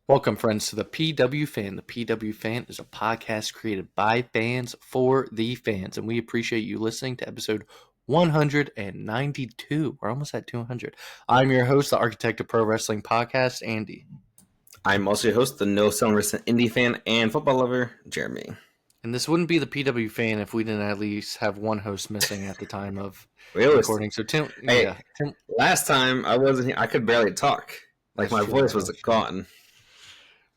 Welcome, friends, to the PW Fan. The PW Fan is a podcast created by fans for the fans, and we appreciate you listening to episode 192. We're almost at 200. I'm your host, the Architect of Pro Wrestling Podcast, Andy. I'm also your host, the No Selling Wrestling Indie fan and football lover, Jeremy. And this wouldn't be the PW Fan if we didn't at least have one host missing at the time of recording. So Tim, Tim. Last time I wasn't here, I could barely talk. Like my voice was gone.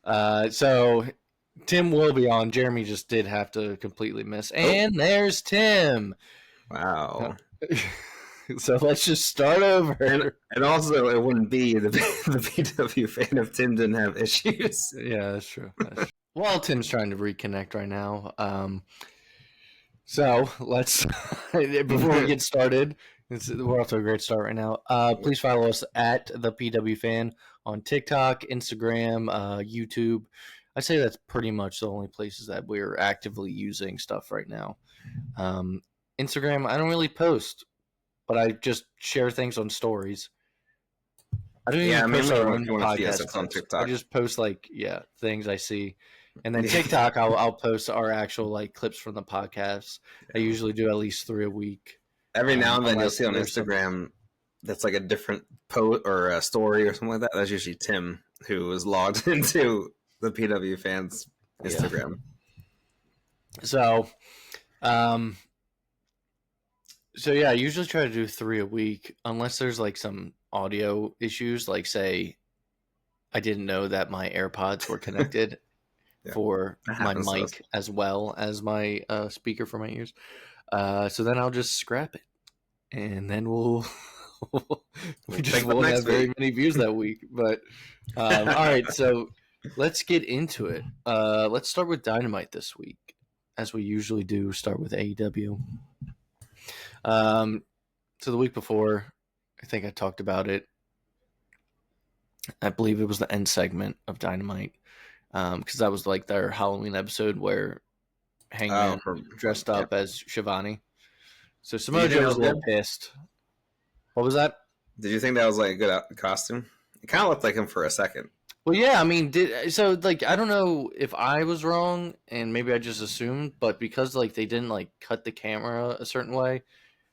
So Tim will be on. Jeremy just did have to completely miss. And there's Tim. Wow. So let's just start over. And also, it wouldn't be the PW Fan if Tim didn't have issues. Yeah, that's true. Well, Tim's trying to reconnect right now. So let's, before we get started, we're off to a great start right now. Please follow us at the PW Fan on TikTok, Instagram, YouTube. I'd say that's pretty much the only places that we're actively using stuff right now. Instagram, I don't really post, but I just share things on stories. I don't even post our own podcast on TikTok. I just post things I see. And then TikTok, I'll post our actual clips from the podcast. I usually do at least 3 a week. Every now and then you'll see on Instagram that's like a different post or a story or something like that. That's usually Tim, who is logged into the PW Fans Instagram. Yeah. So I usually try to do 3 a week, unless there's some audio issues, like say I didn't know that my AirPods were connected for my mic as well as my speaker for my ears. So then I'll just scrap it, and then we just won't have very many views that week. But all right, so let's get into it. Let's start with Dynamite this week, as we usually do. Start with AEW. So the week before, I think I talked about it. I believe it was the end segment of Dynamite, because that was their Halloween episode where Hangman dressed up as Shivani. So Samoa Joe was a little pissed. What was that? Did you think that was a good costume? It kind of looked like him for a second. Well, yeah, I mean, I don't know if I was wrong, and maybe I just assumed, but because they didn't cut the camera a certain way.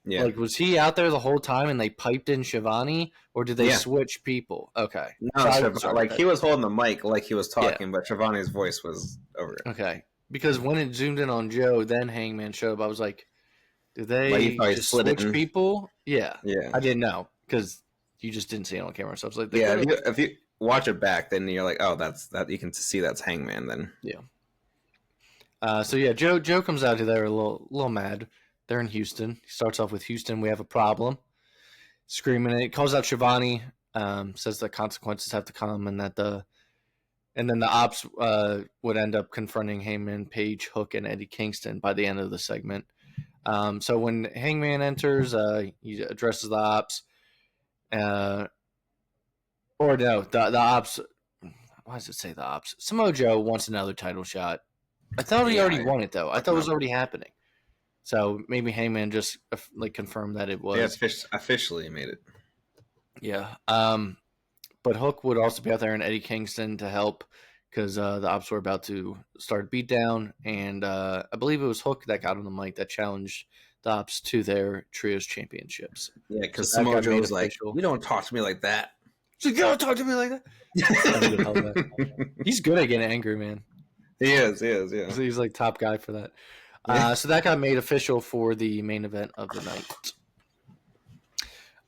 Yeah. Was he out there the whole time and they piped in Shivani, or did they switch people? Okay. No, he was holding the mic like he was talking, but Shivani's voice was over it. Okay. Because when it zoomed in on Joe, then Hangman showed up, I was like, did they just switch people? Yeah. I didn't know, because you just didn't see it on camera. So I was like, if you watch it back, then you're like, oh, that's that. You can see that's Hangman then. Yeah. Joe comes out there a little mad. They're in Houston. He starts off with Houston, we have a problem. Screaming it. Calls out Shivani. Says the consequences have to come, and then the ops would end up confronting Hangman Page, Hook, and Eddie Kingston by the end of the segment. So when Hangman enters, he addresses the ops. The ops. Why does it say the ops? Samoa Joe wants another title shot. I thought he already won it, though. I thought it was already happening. So maybe Hangman just confirmed that it was. Yeah, officially made it. Yeah. But Hook would also be out there and Eddie Kingston to help, because the ops were about to start a beatdown. And I believe it was Hook that got on the mic that challenged the ops to their trios championships. Yeah, because Samoa Joe was like, "You don't talk to me like that." She's like, "You don't talk to me like that." He's good at getting angry, man. He is, yeah. So he's top guy for that. So that got made official for the main event of the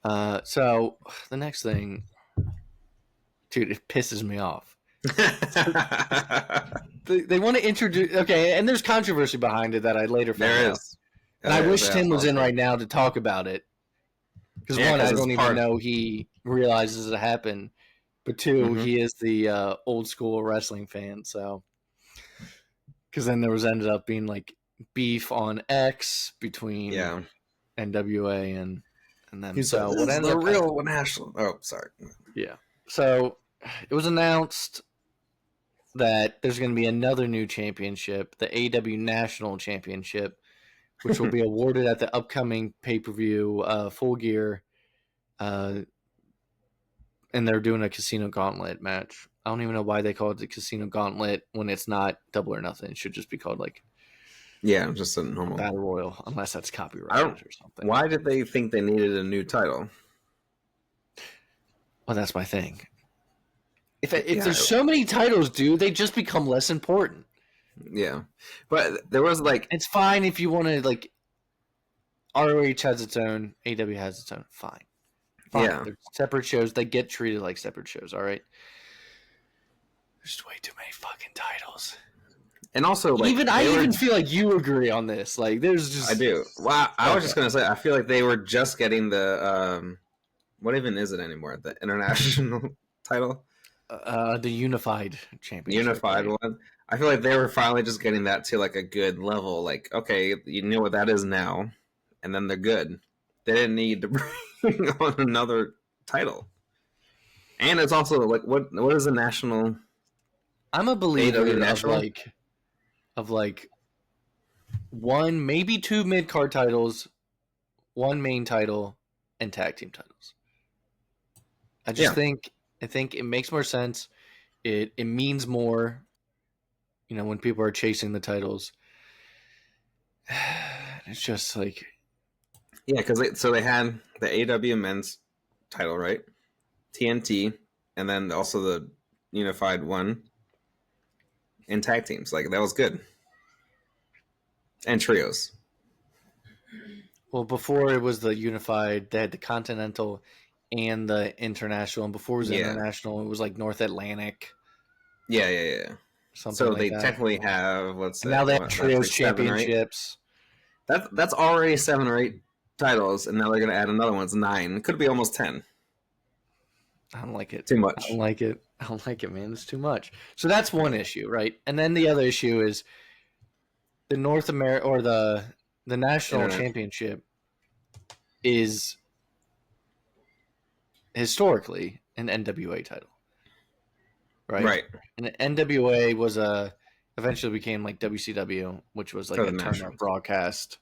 night. So the next thing, dude, it pisses me off. They want to introduce, and there's controversy behind it that I later found out. And I wish Tim was in right now to talk about it. Because one, I don't even know he realizes it happened. But two, he is the old school wrestling fan. So, because then there ended up being beef on X between NWA and them. So what ended up real national. Oh, sorry. Yeah. So it was announced that there's going to be another new championship, the AEW National Championship, which will be awarded at the upcoming pay-per-view Full Gear, and they're doing a Casino Gauntlet match. I don't even know why they call it the Casino Gauntlet when it's not Double or Nothing. It should just be called like just a normal Battle Royal, unless that's copyrighted or something. Why did they think they needed a new title? Well, that's my thing. If there's so many titles, dude, they just become less important. Yeah, but there was like it's fine if you want to like. ROH has its own, AEW has its own. Fine. Yeah, they're separate shows. They get treated like separate shows. All right. There's way too many fucking titles. And also, like, I even feel like you agree on this. Like, there's just I do. Well, I was just gonna say, I feel like they were just getting the what even is it anymore? The international title, the Unified Championship, Unified one. I feel like they were finally just getting that to like a good level. Like, okay, you know what that is now, and then they're good. They didn't need to bring on another title. And it's also like, what is a national? I'm a believer national? of like one, maybe two mid card titles, one main title, and tag team titles. I just think it makes more sense. It means more. You know, when people are chasing the titles, it's just like because they had the AEW men's title, right? TNT, and then also the Unified one in tag teams. Like, that was good. And trios. Well, before it was the Unified, they had the Continental and the International, and before it was International, it was like North Atlantic. Yeah. Something so like they that. technically have now they have trios like championships. That's already 7 or 8 titles, and now they're going to add another one. It's 9. It could be almost 10. I don't like it. Too much. I don't like it, man. It's too much. So that's one issue, right? And then the other issue is the North America or the National Championship is historically an NWA title. Right. And the NWA was eventually became like WCW, which was like a turn-up broadcast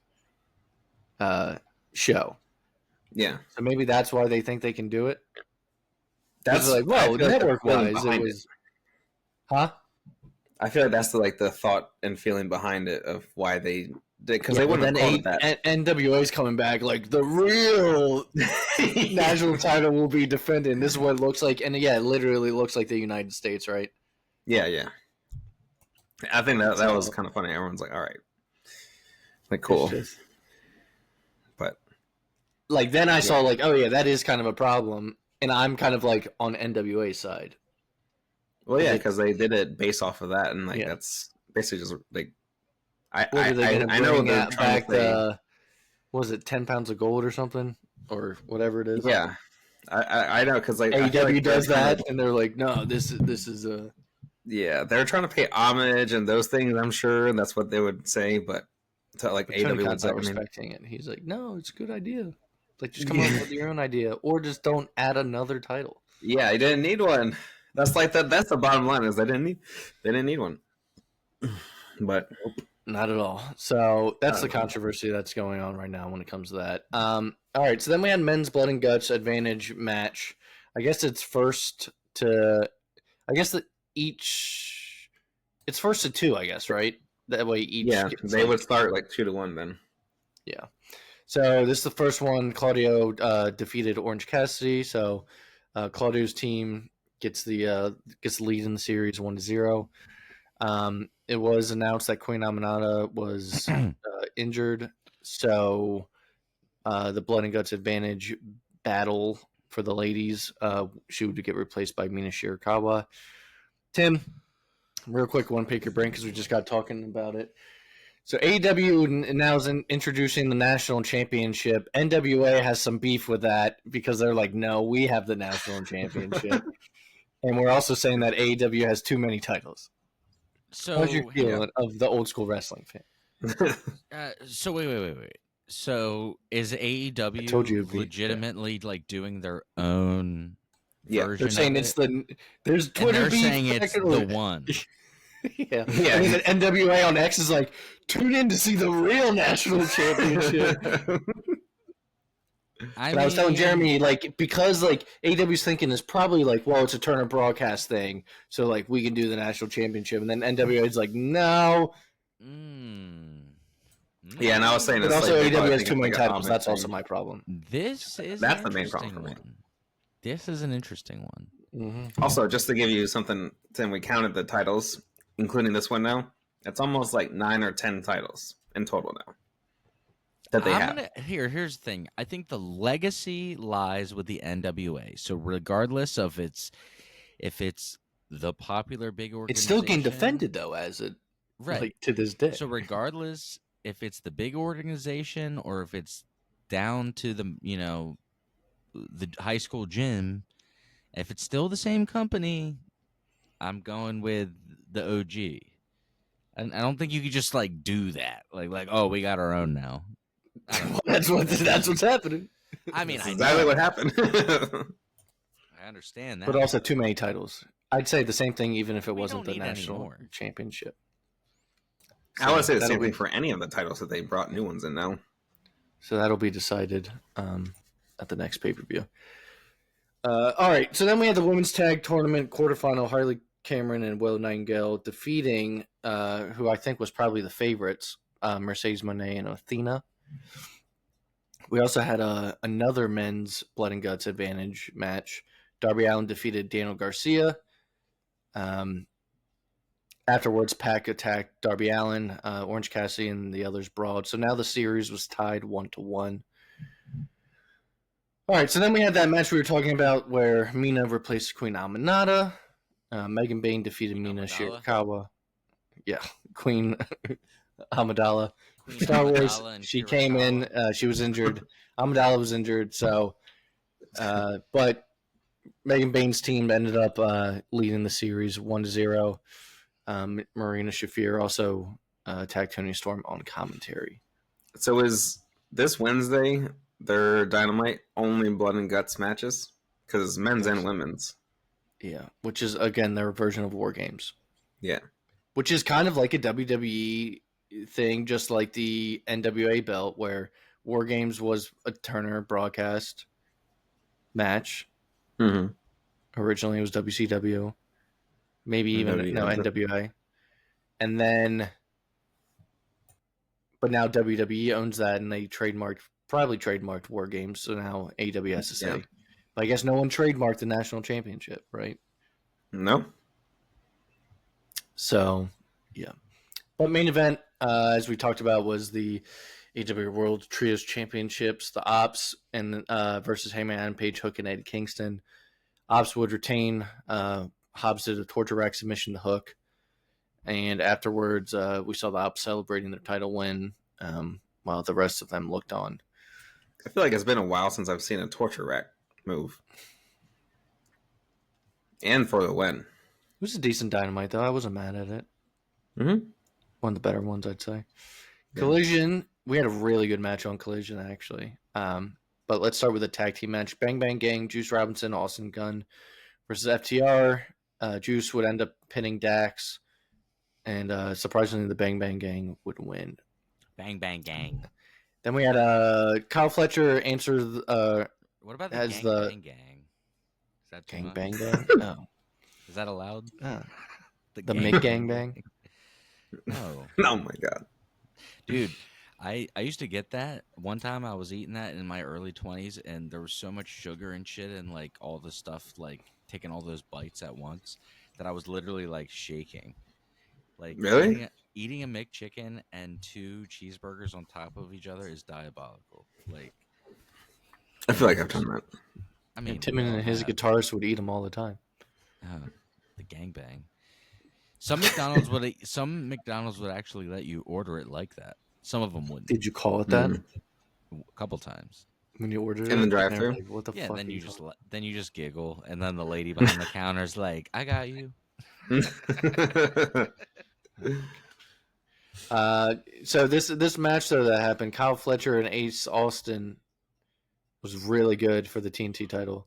show. Yeah. So maybe that's why they think they can do it. That's like, well, network-wise, it was. Huh? I feel like that's the thought and feeling behind it of why they did, because they wouldn't have called that. NWA's coming back like the real national title will be defended. This is what it looks like, and it literally looks like the United States, right? Yeah. I think that was kind of funny. Everyone's like, all right, like, cool. But like then I saw like, oh yeah, that is kind of a problem, and I'm kind of like on NWA's side. Well, yeah, because they did it based off of that, and like that's basically just like I know they're trying to say, was it 10 pounds of gold or something or whatever it is? Yeah, I know, because like AEW does that, and they're like, no, this is a they're trying to pay homage and those things, I'm sure, and that's what they would say, but like AEW was not respecting it. He's like, no, it's a good idea. Like, just come up with your own idea, or just don't add another title. Yeah, you didn't need one. That's like that. That's the bottom line, is they didn't need one. But not at all. So that's the controversy that's going on right now when it comes to that. All right, so then we had men's blood and guts advantage match. I guess it's first to. I guess that it's first to 2. I guess, right? That way each. Yeah, they would start like 2-1 then. Yeah. So this is the first one. Claudio defeated Orange Cassidy. So Claudio's team gets the lead in the series 1-0. It was announced that Queen Aminata was injured, so the blood and guts advantage battle for the ladies, she would get replaced by Mina Shirakawa. Tim, real quick, one pick your brain because we just got talking about it. So AEW now is introducing the national championship. NWA has some beef with that because they're like, no, we have the national championship. And we're also saying that AEW has too many titles. So how's your feeling of the old school wrestling fan? So wait. So is AEW legitimately like doing their own version? They're saying it's there's Twitter and they're saying it's the one. Yeah. I mean, the NWA on X is like, tune in to see the real national championship. I was telling Jeremy, like, because like AEW's thinking is probably like, well, it's a Turner broadcast thing, so like we can do the national championship, and then NWA's like, no. Yeah, and I was saying, but also like, AEW has too many titles. That's thing. Also my problem. That's the main problem for me. This is an interesting one. Mm-hmm. Also, just to give you something, then we counted the titles, including this one now. It's almost like 9 or 10 titles in total now that they have. Here's the thing. I think the legacy lies with the NWA. So regardless of if it's the popular big organization, it's still getting defended though, as it like, to this day. So regardless if it's the big organization or if it's down to the the high school gym, if it's still the same company, I'm going with the OG. And I don't think you could just like do that. Like oh, we got our own now. That's what's happening. I mean, that's exactly what happened. I understand that, but also too many titles. I'd say the same thing, even if it wasn't the national championship. I would say the same thing for any of the titles that they brought new ones in now. So that'll be decided at the next pay-per-view. All right, so then we had the women's tag tournament quarterfinal. Harley Cameron and Willow Nightingale defeating who I think was probably the favorites, Mercedes Moné and Athena. We also had another men's blood and guts advantage match. Darby Allin defeated Daniel Garcia. Afterwards, Pac attacked Darby Allin, Orange Cassidy, and the others brawled. So now the series was tied 1-1. All right, so then we had that match we were talking about where Mina replaced Queen Aminata. Megan Bayne defeated Mina Shirakawa. Yeah, Queen Amidala. Star Wars, she came in. She was injured. Amidala was injured. So, but Megan Bayne's team ended up leading the series 1-0. Marina Shafir also attacked Toni Storm on commentary. So is this Wednesday their Dynamite only blood and guts matches? Because men's and women's. Yeah, which is, again, their version of War Games. Yeah. Which is kind of like a WWE thing, just like the NWA belt, where War Games was a Turner broadcast match. Mm-hmm. Originally, it was WCW. Maybe even NWA. And then, but now WWE owns that, and they probably trademarked War Games, so now AEW has to say. Yeah. But I guess no one trademarked the national championship, right? No. So, yeah. But main event, as we talked about, was the AEW World Trios Championships, the Ops, and versus Hangman Page, Hook, and Eddie Kingston. Ops would retain. Hobbs did a torture rack submission to Hook. And afterwards, we saw the Ops celebrating their title win while the rest of them looked on. I feel like it's been a while since I've seen a torture rack move. And for the win. It was a decent Dynamite, though. I wasn't mad at it. Mm-hmm. One of the better ones, I'd say. Yeah. Collision. We had a really good match on Collision, actually. But let's start with the tag team match. Bang Bang Gang, Juice Robinson, Austin Gunn versus FTR. Juice would end up pinning Dax. And surprisingly, the Bang Bang Gang would win. Bang Bang Gang. Then we had Kyle Fletcher answer. What about the Gang Bang Gang? Is that Gang Bang Gang? No. Is that allowed? The Mick Gang Bang? No. Oh my god, dude! I used to get that one time. I was eating that in my early 20s, and there was so much sugar and shit, and like all the stuff, like taking all those bites at once, that I was literally like shaking. Like really. Eating a McChicken and 2 cheeseburgers on top of each other is diabolical. Like, I feel like I've done that. I mean, Tim and his guitarist would eat them all the time. The gangbang. Some McDonald's would actually let you order it like that. Some of them wouldn't. Did you call it that? A couple times when you ordered it in the drive-thru. Like, what the fuck? Then you just giggle, and then the lady behind the counter is like, "I got you." So this match though that happened, Kyle Fletcher and Ace Austin was really good for the TNT title.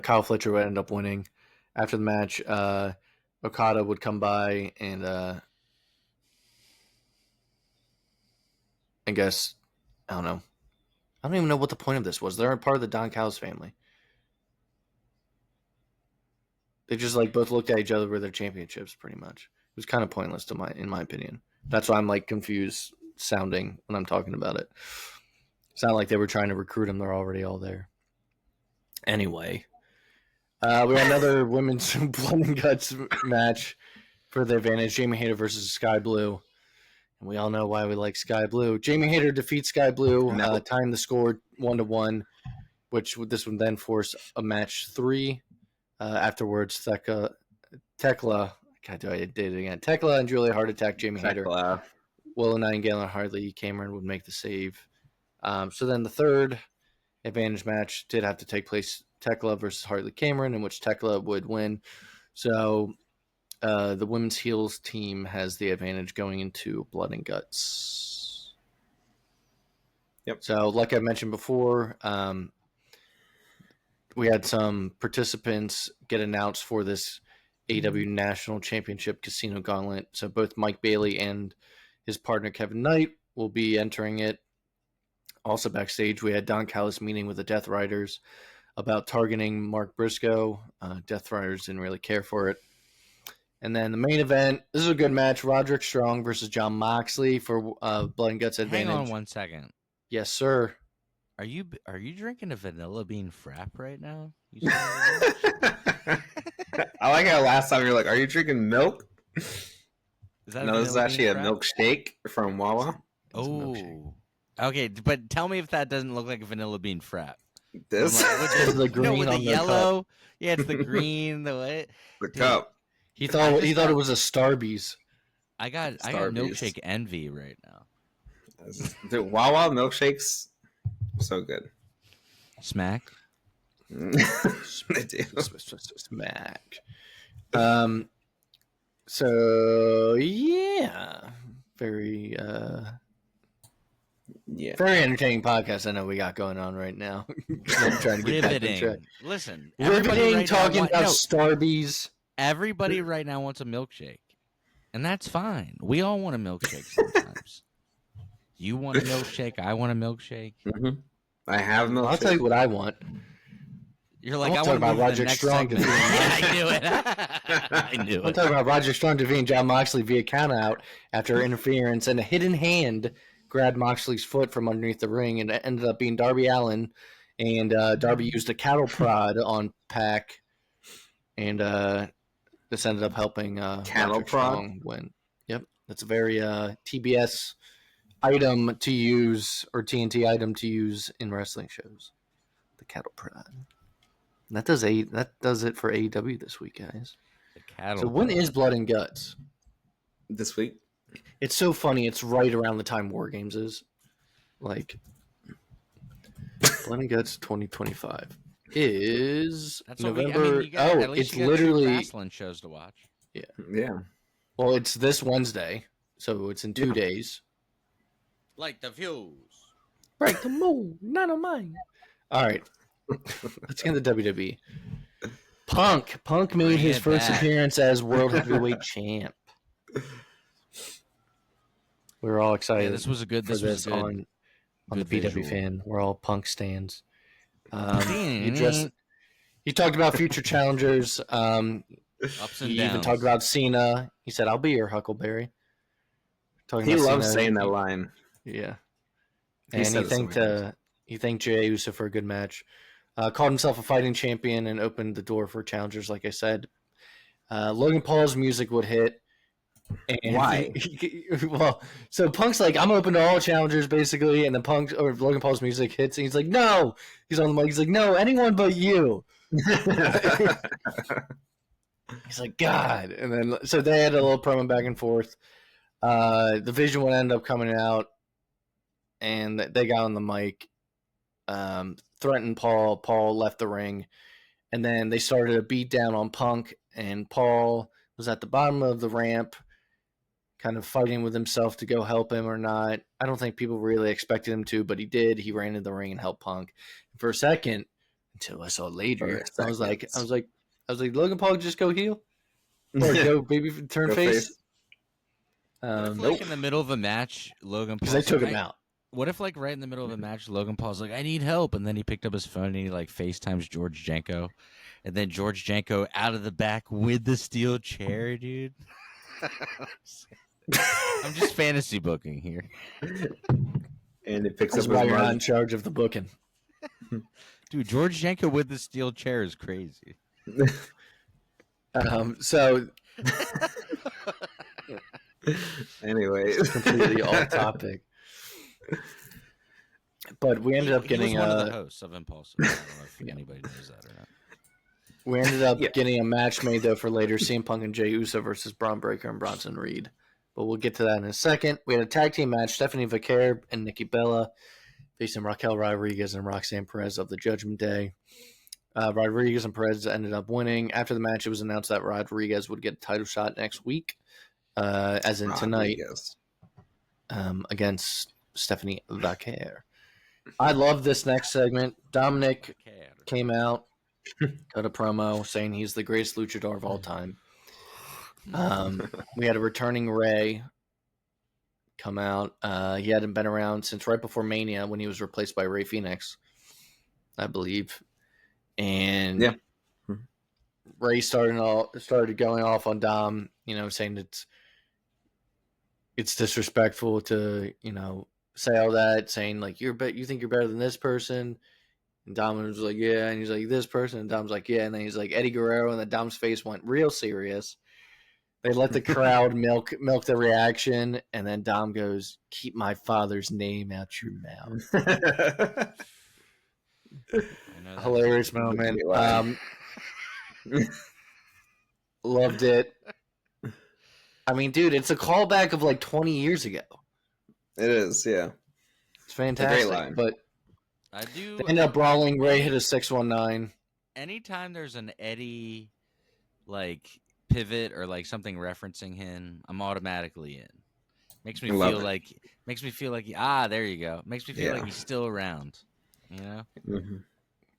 Kyle Fletcher would end up winning. After the match, Okada would come by and I guess I don't know. I don't even know what the point of this was. They're a part of the Don Callis family. They just like both looked at each other with their championships, pretty much. It was kind of pointless in my opinion. That's why I'm like confused sounding when I'm talking about it. It's not like they were trying to recruit them; they're already all there. Anyway, we had another women's blood and guts match for the advantage: Jamie Hayter versus Sky Blue, and we all know why we like Sky Blue. Jamie Hayter defeats Sky Blue, tying the score 1-1, which this would then force a match 3. Afterwards, Tekla, God, I did it again. Tekla and Julia Hart attack Jamie Hayter. Willow Nightingale and Harley Cameron would make the save. So then the third advantage match did have to take place: Tekla versus Harley Cameron, in which Tekla would win. So the women's heels team has the advantage going into Blood and Guts. Yep. So, like I mentioned before, we had some participants get announced for this AEW National Championship Casino Gauntlet. So both Mike Bailey and his partner Kevin Knight will be entering it. Also backstage, we had Don Callis meeting with the Death Riders about targeting Mark Briscoe. Death Riders didn't really care for it. And then the main event, this is a good match: Roderick Strong versus Jon Moxley for Blood and Guts advantage. Hang on 1 second. Yes, sir. Are you drinking a vanilla bean frap right now? I like how last time you're like, "Are you drinking milk?" No, this is actually a milkshake from Wawa. Oh, okay. But tell me if that doesn't look like a vanilla bean frap. This is the green with on the the yellow. cup. Yeah, it's the green. The what? The cup. He thought it was a Starbucks. I got milkshake envy right now. Dude, Wawa milkshakes, so good. Smack. They do. Smack. So yeah, very very entertaining podcast. I know we got going on right now. I'm trying to get riveting. Listen, riveting. Right talking about Starbucks. Everybody right now wants a milkshake, and that's fine. We all want a milkshake sometimes. You want a milkshake. I want a milkshake. Mm-hmm. I have milkshake. I'll tell you what I want. You're like, I want to about Roderick Strong. Yeah, I knew it. I knew it. I'm talking about Roderick Strong defeating Jon Moxley via countout after interference, and a hidden hand grabbed Moxley's foot from underneath the ring, and it ended up being Darby Allin. And Darby used a cattle prod on Pac, and this ended up helping cattle prod win. Yep, that's a very TBS item to use, or TNT item to use in wrestling shows. The cattle prod. And that does it for AEW this week, guys. So when is Blood and Guts? This week. It's so funny. It's right around the time War Games is. Like, Blood and Guts 2025 is November. It's literally wrestling shows to watch. Yeah. Well, it's this Wednesday, so it's in 2 days. Like the fuse. Break the mold, none of mine. All right. Let's get into WWE. Punk made his first appearance as World Heavyweight Champ. We were all excited. Yeah, this was good on the BW fan. We're all Punk stands. He talked about future challengers. Ups and he downs. even talked about Cena. He said, "I'll be your Huckleberry." He loves saying that line. Yeah, and he thanked Jey Uso for a good match. Called himself a fighting champion and opened the door for challengers, like I said. Logan Paul's music would hit. And why? So Punk's like, I'm open to all challengers, basically, and then Logan Paul's music hits, and he's like, no! He's on the mic, he's like, no, anyone but you! He's like, God! And then, so they had a little promo back and forth. The Vision would end up coming out, and they got on the mic, threatened Paul. Paul left the ring, and then they started a beat down on Punk, and Paul was at the bottom of the ramp, kind of fighting with himself to go help him or not. I don't think people really expected him to, but he did. He ran into the ring and helped Punk for a second, until I saw later. I was like, Logan Paul just go heel, or go maybe turn face. Like in the middle of a match, Logan Paul, because they took him out. What if, like, right in the middle of a match, Logan Paul's like, "I need help," and then he picked up his phone and he like FaceTimes George Janko, and then George Janko out of the back with the steel chair, dude. I'm just fantasy booking here, And it picks That's up why his you're not in margin. charge of the booking. dude. George Janko with the steel chair is crazy. So Anyway, completely off topic. But we ended up getting he was one of the hosts of Impulsive. I don't know if anybody knows that or not. We ended up getting a match made though for later: CM Punk and Jey Uso versus Braun Breaker and Bronson Reed. But we'll get to that in a second. We had a tag team match: Stephanie Vaquer and Nikki Bella facing Raquel Rodriguez and Roxanne Perez of the Judgment Day. Rodriguez and Perez ended up winning. After the match, it was announced that Rodriguez would get a title shot next week, as in tonight, against Stephanie Vaquer. I love this next segment. Dominic came out, cut a promo saying he's the greatest luchador of all time. We had a returning Ray come out. He hadn't been around since right before Mania when he was replaced by Ray Phoenix, I believe. And Ray started going off on Dom, saying it's disrespectful to, say all that, saying like you think you're better than this person. And Dom was like, yeah, and he's like, this person, and Dom's like, yeah, and then he's like, Eddie Guerrero, and then Dom's face went real serious. They let the crowd milk the reaction, and then Dom goes, keep my father's name out your mouth. Hilarious moment. Loved it. I mean, dude, it's a callback of like 20 years ago. It is, yeah. It's fantastic. Great line. But I do. They end up brawling. Ray hit a 619. Anytime there's an Eddie, like, pivot or like something referencing him, I'm automatically in. Makes me feel like there you go. Makes me feel like he's still around. Mm-hmm.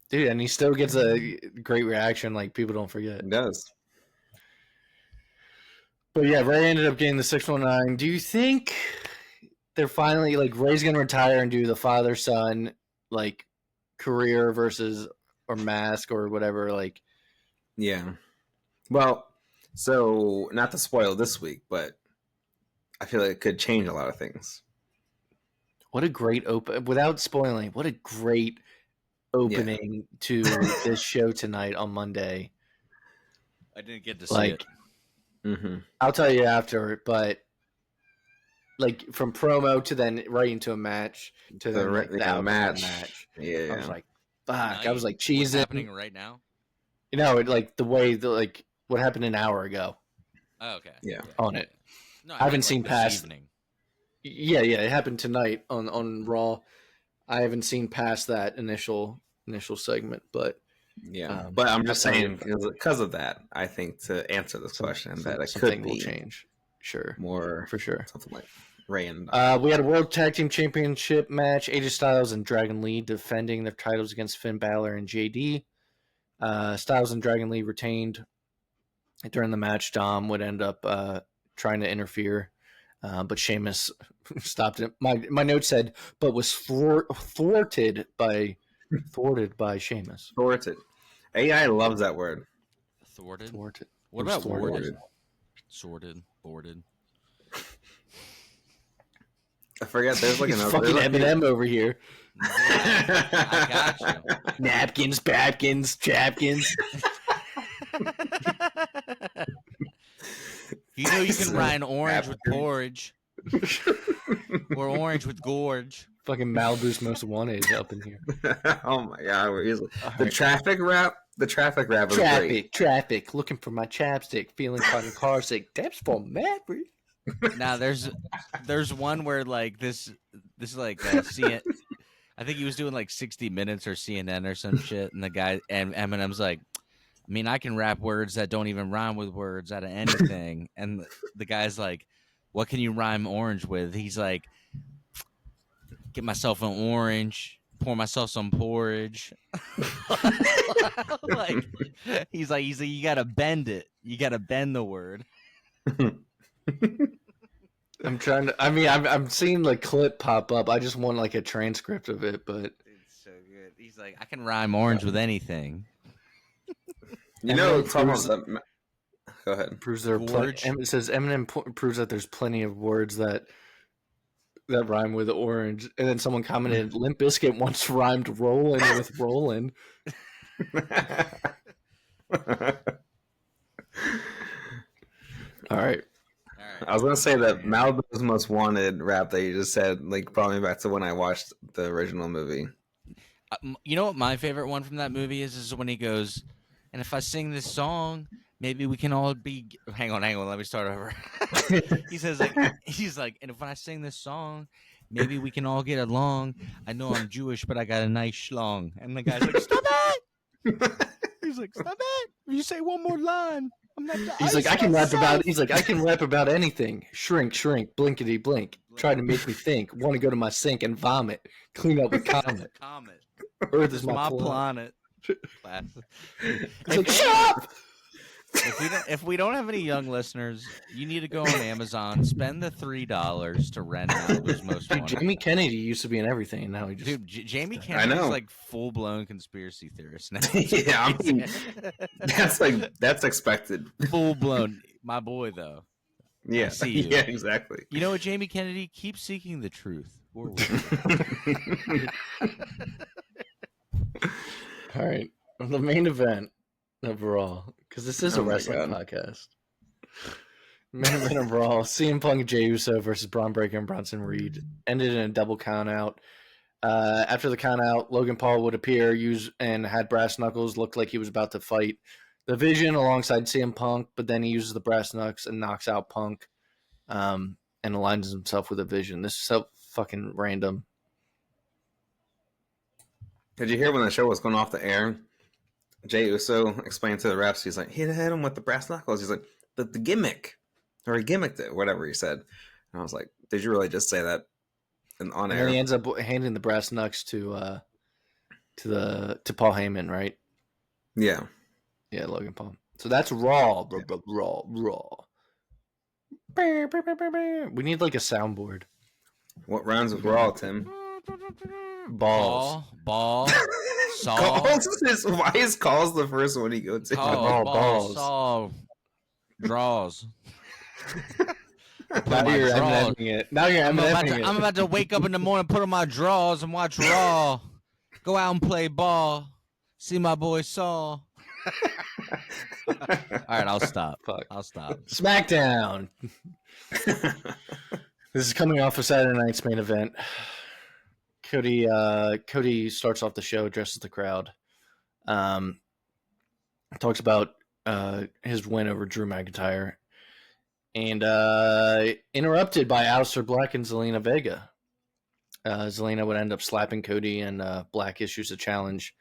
Dude, and he still gets a great reaction. Like, people don't forget. It does. But yeah, Ray ended up getting the 619. Do you think they're finally like Ray's gonna retire and do the father-son like career versus or mask or whatever? Like, yeah. Well, so not to spoil this week, but I feel like it could change a lot of things. What a great without spoiling, what a great opening to this show tonight on Monday. I didn't get to see it. Mm-hmm. I'll tell you after, but like from promo to then right into a match to the match. Yeah, I was like, fuck. I was like cheesing. What's happening right now? Like the way like what happened an hour ago. Oh, okay. Yeah. On it. No, I haven't seen past. Evening. Yeah, it happened tonight on Raw. I haven't seen past that initial segment, but but I'm just saying because of that, I think to answer this question that it could will change. Sure, more for sure. Something like Ray and we had a World Tag Team Championship match. AJ Styles and Dragon Lee defending their titles against Finn Balor and JD. Styles and Dragon Lee retained. During the match, Dom would end up trying to interfere, but Sheamus stopped it. My note said, but was thwarted by Sheamus. Thwarted. AI loves that word. Thwarted. What about thwarted? Sorted. Boarded. I forget. There's like another fucking Eminem over here. I got you. Napkins, papkins, chapkins. You can rhyme orange with porridge. Or orange with gorge. Fucking Malibu's Most Wanted up in here. Oh my god, we're easily traffic rap. The traffic rap is great. Traffic. Looking for my chapstick. Feeling fucking car sick. That's for Maverick. Now there's one where like this is like CNN. I think he was doing like 60 Minutes or CNN or some shit, and the guy and Eminem's like, I mean, I can rap words that don't even rhyme with words out of anything, and the guy's like, what can you rhyme orange with? He's like, get myself an orange, pour myself some porridge. like he's like, you gotta bend it. You gotta bend the word. I'm trying to. I mean, I'm seeing the clip pop up. I just want like a transcript of it, but It's so good. He's like, I can rhyme orange with anything. You Eminem know, talking proves- about that. Go ahead. proves there are Gorge. it says Eminem proves that there's plenty of words that rhyme with orange, and then someone commented, "Limp Bizkit once rhymed rolling with rolling." All right. I was gonna say that Malibu's Most Wanted rap that you just said, like, brought me back to when I watched the original movie. You know what my favorite one from that movie is when he goes, and if I sing this song, maybe we can all be. Hang on, let me start over. He says he's like, and if I sing this song, maybe we can all get along. I know I'm Jewish, but I got a nice schlong. And the guy's like, stop it! He's like, stop it! If you say one more line, I'm not. He's like, I can rap about. He's like, I can rap about anything. Shrink, shrink, blinkety blink. Try to make me think. Want to go to my sink and vomit. Clean up with Comet. Comet. Earth is my planet. He's like, shut up! If we don't have any young listeners, you need to go on Amazon, spend the $3 to rent Malibu's Most Dude, Wanted. Jamie Kennedy used to be in everything, and now he just. Dude, Jamie Kennedy is like full blown conspiracy theorist now. Yeah, I mean, that's expected. Full blown. My boy, though. Yeah, I see you. Yeah, exactly. You know what, Jamie Kennedy? Keep seeking the truth. Or All right, the main event of Raw, because this is a wrestling podcast. Main event of Raw: CM Punk and Jey Uso versus Braun Breaker and Bronson Reed ended in a double countout. After the countout, Logan Paul would appear, and had brass knuckles. Looked like he was about to fight the Vision alongside CM Punk, but then he uses the brass knucks and knocks out Punk, and aligns himself with the Vision. This is so fucking random. Did you hear when the show was going off the air? Jey Uso explained to the refs, he's like, he hit him with the brass knuckles. He's like, the gimmick. Or he gimmicked it, whatever he said. And I was like, did you really just say that on air? And he ends up handing the brass knucks to Paul Heyman, right? Yeah. Yeah, Logan Paul. So that's Raw. Raw. We need like a soundboard. What rhymes with Raw, Tim? Balls. Ball. Saw. Why is calls the first one he goes to? Balls. Saw. Draws. Now you're Emineming it. Now you're Emineming it. I'm about to wake up in the morning, put on my drawers, and watch Raw. Go out and play ball. See my boy Saul. All right, I'll stop. Fuck. I'll stop. Smackdown. This is coming off of Saturday night's main event. Cody starts off the show, addresses the crowd. Talks about his win over Drew McIntyre. And interrupted by Aleister Black and Zelina Vega. Zelina would end up slapping Cody, and Black issues a challenge.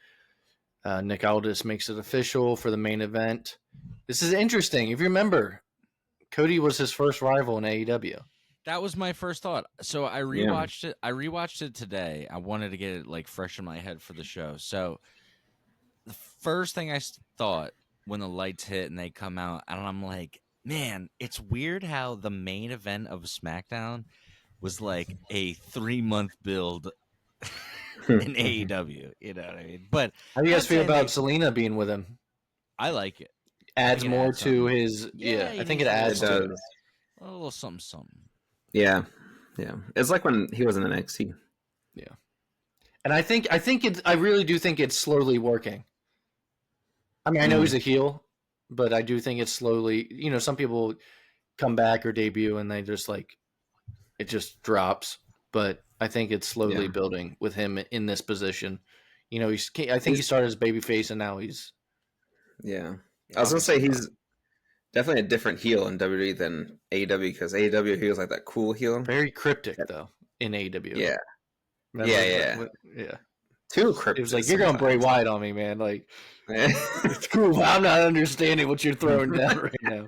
Nick Aldis makes it official for the main event. This is interesting. If you remember, Cody was his first rival in AEW. That was my first thought. So I rewatched it. I rewatched it today. I wanted to get it like fresh in my head for the show. So the first thing I thought when the lights hit and they come out, and I'm like, man, it's weird how the main event of SmackDown was like a 3-month build in AEW. You know what I mean? But how do you guys feel about Zelina being with him? I like it. Adds more to his. Yeah, I think it adds to it. A little something. Yeah. It's like when he was in NXT. Yeah, and I think it's. I really do think it's slowly working. I mean, I know he's a heel, but I do think it's slowly. You know, some people come back or debut and they just like it just drops. But I think it's slowly building with him in this position. You know, I think he started as babyface and now he's. Yeah, I was gonna say he's definitely a different heel in WWE than AEW because AEW he was like that cool heel. Very cryptic though in AEW. Yeah. Remember yeah. Too cryptic. It was like, you're going Bray Wyatt on me, man. Like, it's cool. But I'm not understanding what you're throwing down right now.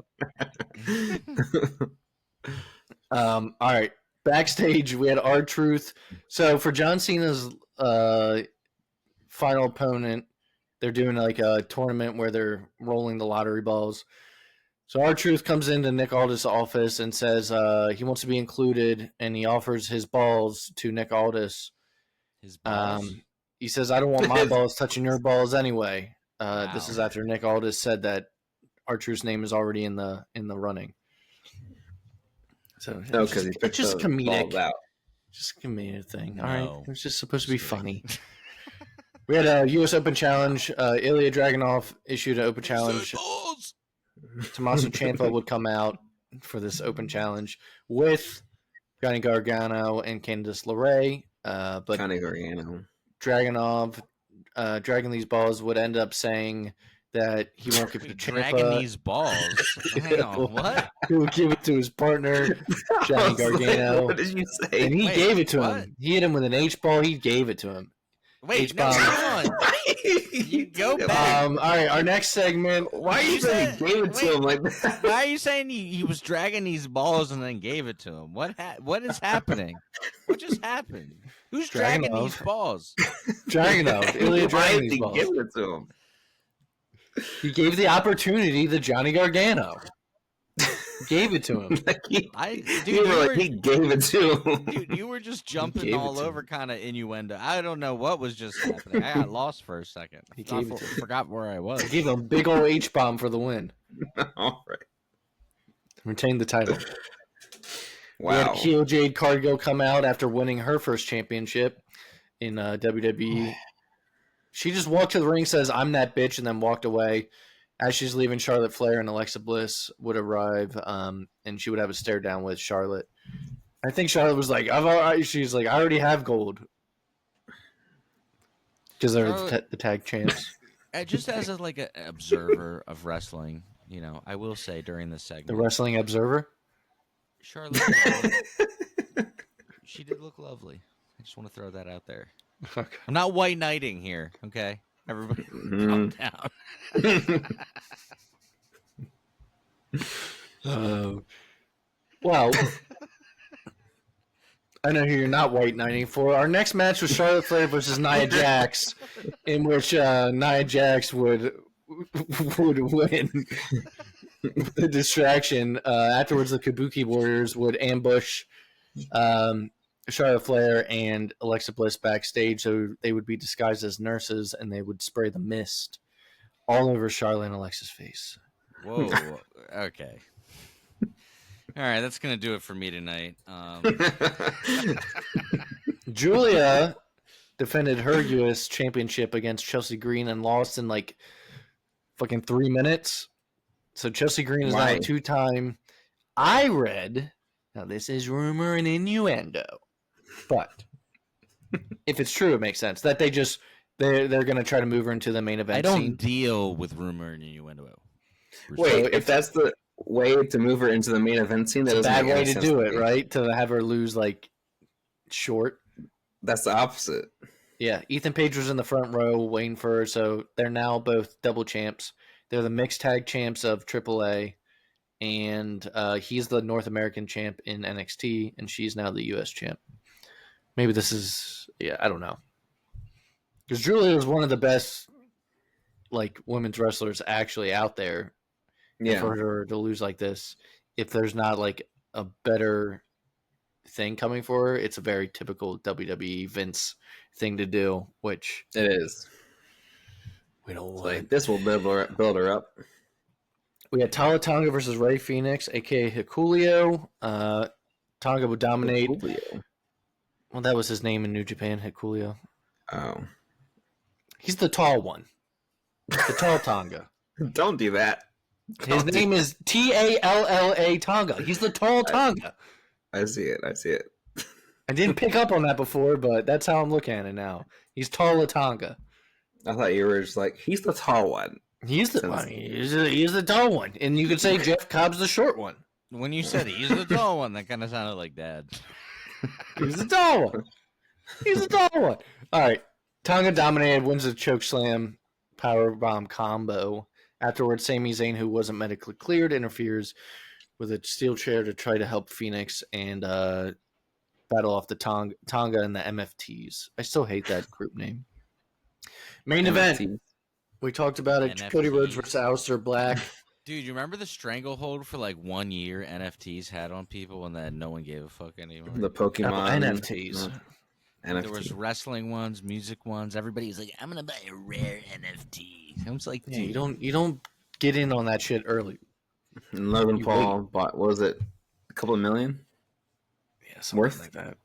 All right. Backstage, we had R-Truth. So for John Cena's final opponent, they're doing like a tournament where they're rolling the lottery balls. So R-Truth comes into Nick Aldis' office and says he wants to be included, and he offers his balls to Nick Aldis. His balls. He says, "I don't want my balls touching your balls anyway." Wow. This is after Nick Aldis said that R-Truth's name is already in the running. So because he picked just the comedic. balls out. Just a comedic thing. No. All right, it was just supposed to be funny. We had a U.S. Open challenge. Ilya Dragunov issued an open challenge. Tommaso Ciampa would come out for this open challenge with Johnny Gargano and Candice LeRae. But Johnny Gargano. Dragunov, dragging these balls, would end up saying that he won't give it to Ciampa. Dragging these balls? Hang on, what? He would give it to his partner, Johnny Gargano. What did you say? And he gave it to what? him. He hit him with an H-ball. He gave it to him. Wait, no, H-bomb. come on. You go back. All right, our next segment. Why are you saying he gave it to him like that? Why are you saying he was dragging these balls and then gave it to him? What is happening? What just happened? Who's dragging these balls? Dragunov. Ilya Why dragging did these he balls. give it to him? He gave the opportunity to Johnny Gargano. Gave it to him. He gave it to him. Dude, you were just jumping all over kind of innuendo. I don't know what was just happening. I got lost for a second. Forgot where I was. He gave him a big old H-bomb for the win. All right. Retained the title. Wow. We had Keo Jade Cargill come out after winning her first championship in WWE. She just walked to the ring, says, "I'm that bitch," and then walked away. As she's leaving, Charlotte Flair and Alexa Bliss would arrive, and she would have a stare down with Charlotte. I think Charlotte was like, she's like, "I already have gold." Because they're the tag champs. Just as an observer of wrestling, I will say during this segment. The Wrestling Observer? Charlotte, she did look lovely. I just want to throw that out there. Okay. I'm not white knighting here, okay? Everybody calm down. Well, I know who you're not white knighting for. Our next match was Charlotte Flair versus Nia Jax, in which Nia Jax would win the distraction. Afterwards, the Kabuki Warriors would ambush Charlotte Flair and Alexa Bliss backstage, so they would be disguised as nurses, and they would spray the mist all over Charlotte and Alexa's face. Whoa. Okay. All right, that's going to do it for me tonight. Julia defended her U.S. championship against Chelsea Green and lost in fucking 3 minutes. So Chelsea Green is now a two-time. I read, now this is rumor and innuendo, but if it's true, it makes sense that they're going to try to move her into the main event. I don't scene. deal with rumor and innuendo. Wait, if that's the way to move her into the main event scene, that it's a doesn't bad make way any to sense do to it, me. right? To have her lose short. That's the opposite. Yeah, Ethan Page was in the front row waiting for her, so they're now both double champs. They're the mixed tag champs of AAA, and he's the North American champ in NXT, and she's now the U.S. champ. Maybe this is, I don't know. Because Julia is one of the best, women's wrestlers actually out there. Yeah. For her to lose like this, if there's not a better thing coming for her, it's a very typical WWE Vince thing to do, which it is. We don't want. This will build her up. We had Tala Tonga versus Rey Fenix, aka Hikuleo. Tonga would dominate. Hikuleo. Well, that was his name in New Japan, Hikuleo. Oh. He's the tall one. The tall Tonga. Don't do that. His name is Talla Tonga. He's the tall Tonga. I see it. I didn't pick up on that before, but that's how I'm looking at it now. He's Talla Tonga. I thought you were just he's the tall one. He's the tall one. And you could say Jeff Cobb's the short one. When you said he's the tall one, that kind of sounded like Dad. He's the tall one. He's the tall one. All right. Tonga dominated, wins the chokeslam powerbomb combo. Afterwards, Sami Zayn, who wasn't medically cleared, interferes with a steel chair to try to help Phoenix and battle off the Tonga and the MFTs. I still hate that group name. Main event. We talked about it. NFTs. Cody Rhodes versus Aleister Black. Dude, you remember the stranglehold for like 1 year NFTs had on people and then no one gave a fuck anymore? The Pokemon NFTs. NFT. There was wrestling ones, music ones. Everybody was like, I'm going to buy a rare NFT. I was like, Yeah, dude. you don't get in on that shit early. And Logan You Paul bought, what was it, a couple of million? Yeah, something Worth? like that.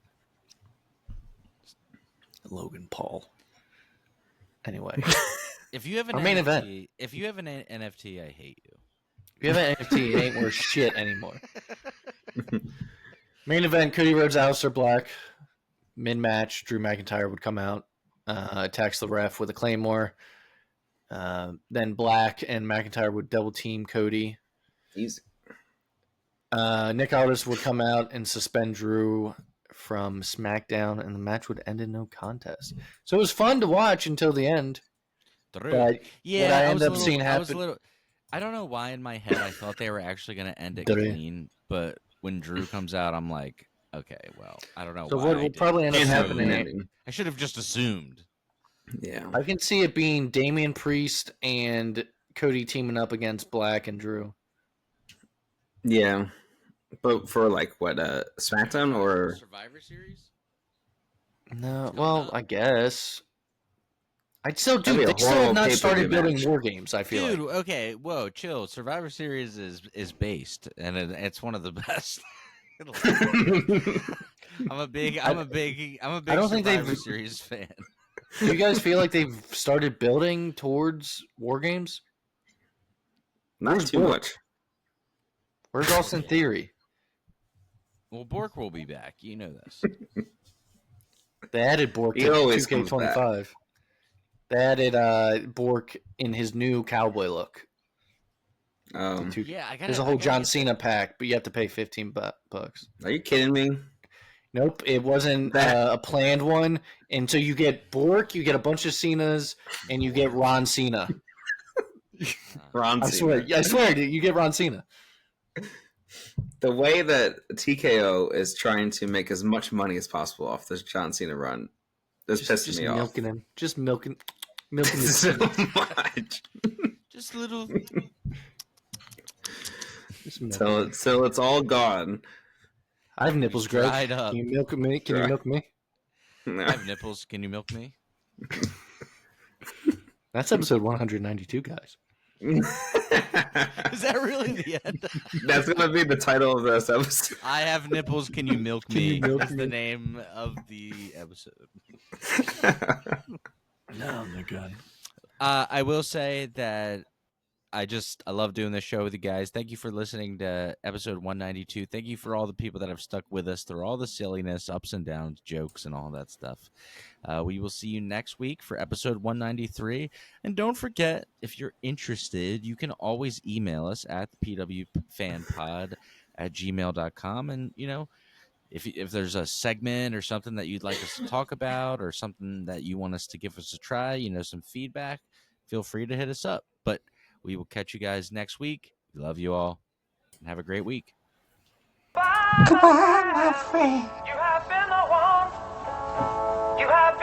Logan Paul. Anyway, If you have an Our NFT, main event. If you have an NFT, I hate you. if you have an NFT, it ain't worth shit anymore. Main event: Cody Rhodes, Aleister Black. Mid-match, Drew McIntyre would come out, attacks the ref with a Claymore. Then Black and McIntyre would double team Cody. Easy. Nick Aldis would come out and suspend Drew from SmackDown, and the match would end in no contest. So it was fun to watch until the end. But yeah, what I ended up seeing happen. I don't know why in my head I thought they were actually going to end it Three. clean, but when Drew comes out, I'm like, okay, well, I don't know. So why what I will did. probably end up Can't have an happening? ending. I should have just assumed. Yeah. I can see it being Damian Priest and Cody teaming up against Black and Drew. Yeah. But for like what, SmackDown or Survivor Series? No, coming well, up. I guess. I'd still That'd do. be a They still have horrible not pay-per-view started building match. war games. I feel Dude, like. okay, whoa, chill. Survivor Series is based, and it's one of the best. I'm a big I don't think Survivor they've- Series fan. Do you guys feel like they've started building towards war games? not Where's too Bork? much? Where's Austin Theory? Well, Bork will be back. You know this. They added Bork He to always comes 2K25. They added Bork in his new cowboy look. Yeah, There's a whole John Cena pack, but you have to pay $15. Are you kidding me? Nope, it wasn't a planned one. And so you get Bork, you get a bunch of Cenas, and you get Ron Cena. Ron I Cena. swear, dude, you get Ron Cena. The way that TKO is trying to make as much money as possible off this John Cena run is pissing me off. Milking him. Just milking So much. Just little. So it's all gone. I have nipples, Greg. Dried up. Can you milk me? Can you milk me? I have nipples. Can you milk me? That's episode 192, guys. Is that really the end? That's gonna be the title of this episode. I have nipples. Can you milk me? you milk Is the name of the episode. No, my God. I will say that I love doing this show with you guys. Thank you for listening to episode 192. Thank you for all the people that have stuck with us through all the silliness, ups and downs, jokes, and all that stuff. We will see you next week for episode 193. And don't forget, if you're interested, you can always email us at pwfanpod@gmail.com. And, you know, if there's a segment or something that you'd like us to talk about or something that you want us to give us a try, you know, some feedback, feel free to hit us up. But we will catch you guys next week. We love you all and have a great week. Goodbye, my friend. You have been the one. You have